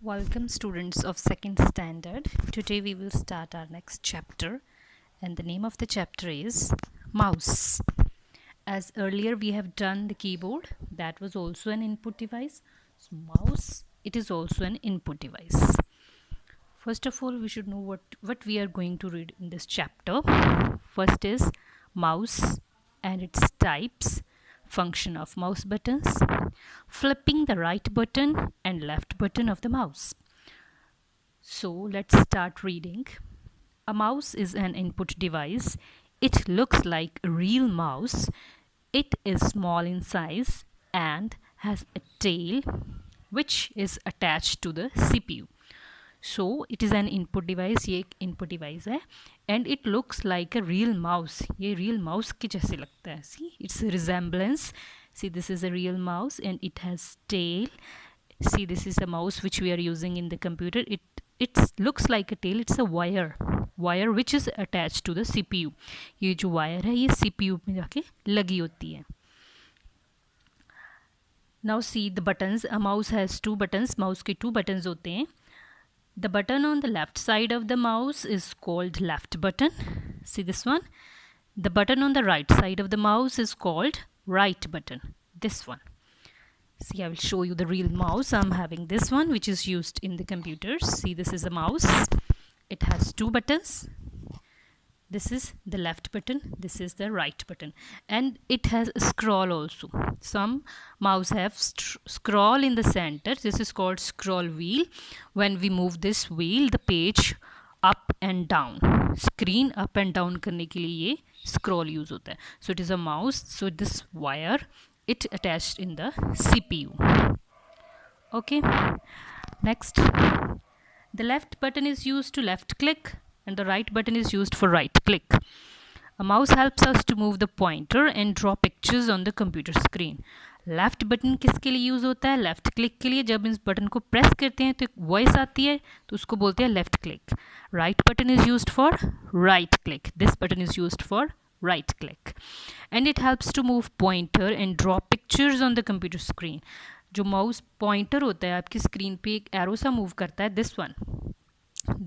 Welcome students of second standard. Today we will start our next chapter and the name of the chapter is mouse. As earlier we have done the keyboard, that was also an input device. So mouse, it is also an input device. First of all, we should know what we are going to read in this chapter. First is mouse and its types, function of mouse buttons, flipping the right button and left button of the mouse. So let's start reading. A mouse is an input device. It looks like a real mouse. It is small in size and has a tail which is attached to the CPU. So it is an input device. ये एक input device है and it looks like a real mouse. ये real mouse के जैसे लगता है. See, its resemblance. See, this is a real mouse and it has tail. See, this is a mouse which we are using in the computer. It looks like a tail. It's a wire which is attached to the CPU. ये जो wire है ये CPU में जाके लगी होती है. Now see the buttons. A mouse has two buttons. Mouse के two buttons होते हैं. The button on the left side of the mouse is called left button. See this one. The button on the right side of the mouse is called right button. This one. See, I will show you the real mouse. I'm having this one which is used in the computers. See, this is a mouse. It has two buttons. This is the left button. This is the right button. And it has a scroll also. Some mouse have scroll in the center. This is called scroll wheel. When we move this wheel, the page up and down. Screen up and down करने के लिए ये scroll use होता है. So it is a mouse. So this wire, it attached in the CPU. Okay. Next. The left button is used to left click. And the right button is used for right click. A mouse helps us to move the pointer and draw pictures on the computer screen. Left button किसके लिए use होता है? Left click के लिए. जब इस button को press करते हैं तो एक वॉइस आती है तो उसको बोलते हैं left click. Right button is used for right click. This button is used for right click. And it helps to move pointer and draw pictures on the computer screen. जो माउस पॉइंटर होता है आपकी screen पे एक arrow सा move करता है. This one.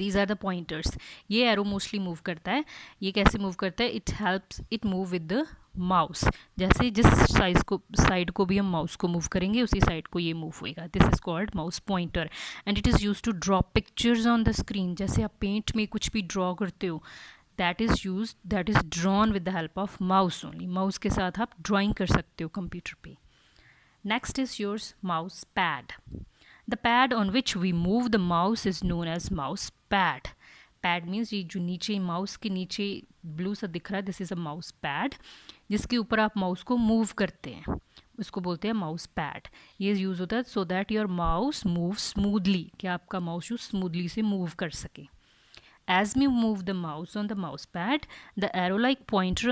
These are the pointers. ये एरो मोस्टली मूव करता है. ये कैसे मूव करता है? It helps it move with the mouse. जैसे जिस साइड को भी हम माउस को मूव करेंगे उसी साइड को ये मूव होएगा. This is called mouse pointer and it is used to draw pictures on the screen. जैसे आप पेंट में कुछ भी ड्रॉ करते हो, that is drawn with the help of mouse only. Mouse के साथ आप ड्राइंग कर सकते हो कंप्यूटर पे. Next is yours mouse pad. The pad on which we move the mouse is known as mouse pad. Pad means ये जो नीचे माउस के नीचे ब्लू सा दिख रहा है, this is a mouse pad जिसके ऊपर आप माउस को मूव करते हैं, उसको बोलते हैं माउस पैड. ये यूज़ होता है so that your mouse move smoothly, कि आपका माउस स्मूथली से मूव कर सके. As we move the mouse on the mouse pad, the arrow-like pointer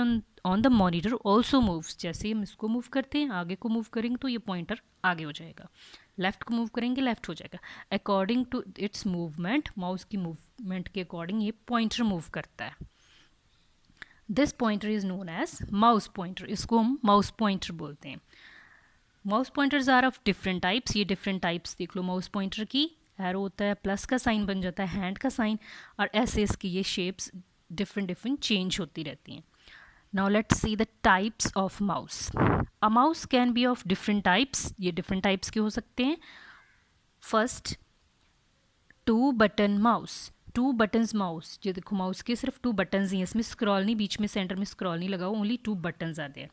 on the monitor also moves. जैसे हम इसको मूव करते हैं, आगे को मूव करेंगे तो ये पॉइंटर आगे हो जाएगा. लेफ्ट को मूव करेंगे लेफ्ट हो जाएगा. According to its movement, mouse की मूवमेंट के अकॉर्डिंग ये पॉइंटर मूव करता है. This pointer is known as mouse pointer. इसको हम माउस पॉइंटर बोलते हैं. Mouse pointers are of different types. ये डिफरेंट टाइप्स देख लो माउस पॉइंटर की. एरो होता है, प्लस का साइन बन जाता है, हैंड का साइन, और ऐसे इसकी ये शेप्स डिफरेंट चेंज होती रहती हैं. Now let's see the types of mouse. A mouse can be of different types. ये डिफरेंट टाइप्स के हो सकते हैं. First, two button mouse. Two buttons mouse. ये देखो माउस के सिर्फ टू बटन्स ही हैं, इसमें स्क्रॉल नहीं, बीच में सेंटर में स्क्रॉल नहीं लगा, only two buttons are there.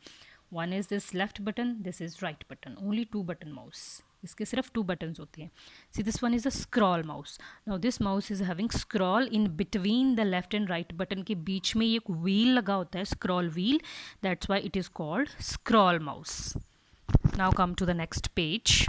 One is this left button, this is right button. Only two button mouse. इसके सिर्फ टू बटन्स होते हैं. See this one is a scroll mouse. Now this mouse is having scroll in between the left and right button के बीच में एक wheel लगा होता है, scroll wheel. That's why it is called scroll mouse. Now come to the next page.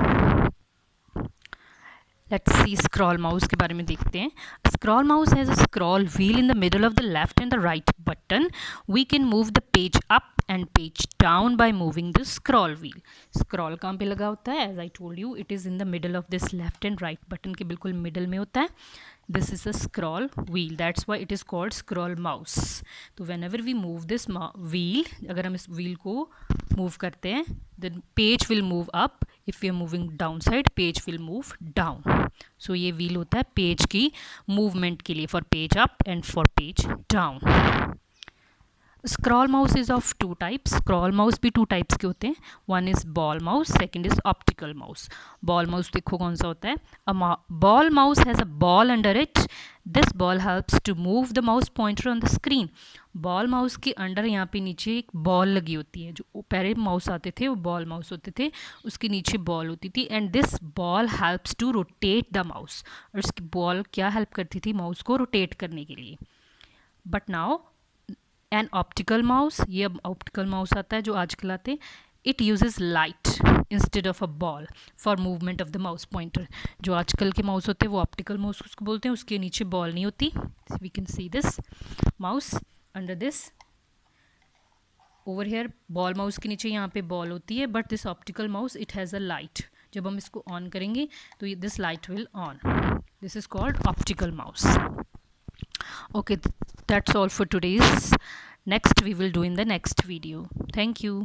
Let's see scroll mouse के बारे में देखते हैं. Scroll mouse has a scroll wheel in the middle of the left and the right button. We can move the page up and page down by moving the scroll wheel. Scroll कहाँ पे लगा होता है? As I told you, it is in the middle of this left and right button के बिल्कुल middle में होता है. This is a scroll wheel. That's why it is called scroll mouse. तो whenever we move this wheel, अगर हम इस wheel को move करते हैं, then page will move up. If we are moving down side, page will move down. So ये wheel होता है page की movement के लिए, for page up and for page down. Scroll mouse is of two types. Scroll mouse भी two types के होते हैं. One is ball mouse, second is optical mouse. Ball mouse देखो कौन सा होता है. A ball mouse has a ball under it. This ball helps to move the mouse pointer on the screen. Ball mouse के under यहाँ पे नीचे एक बॉल लगी होती है. जो पहले माउस आते थे वो बॉल माउस होते थे, उसके नीचे बॉल होती थी. And this ball helps to rotate the mouse. और इसकी बॉल क्या हेल्प करती थी? माउस को रोटेट करने के लिए. But now an optical mouse, ये अब ऑप्टिकल माउस आता है जो आजकल आते हैं. It uses light instead of a ball for movement of the mouse pointer. जो आजकल के माउस होते हैं वो ऑप्टिकल माउस उसको बोलते हैं, उसके नीचे बॉल नहीं होती. We can see this mouse under this over here. Ball mouse के नीचे यहाँ पे बॉल होती है, but this optical mouse it has a light. जब हम इसको ऑन करेंगे तो this light will on. This is called optical mouse. Okay, that's all for today's. Next we will do in the next video. Thank you.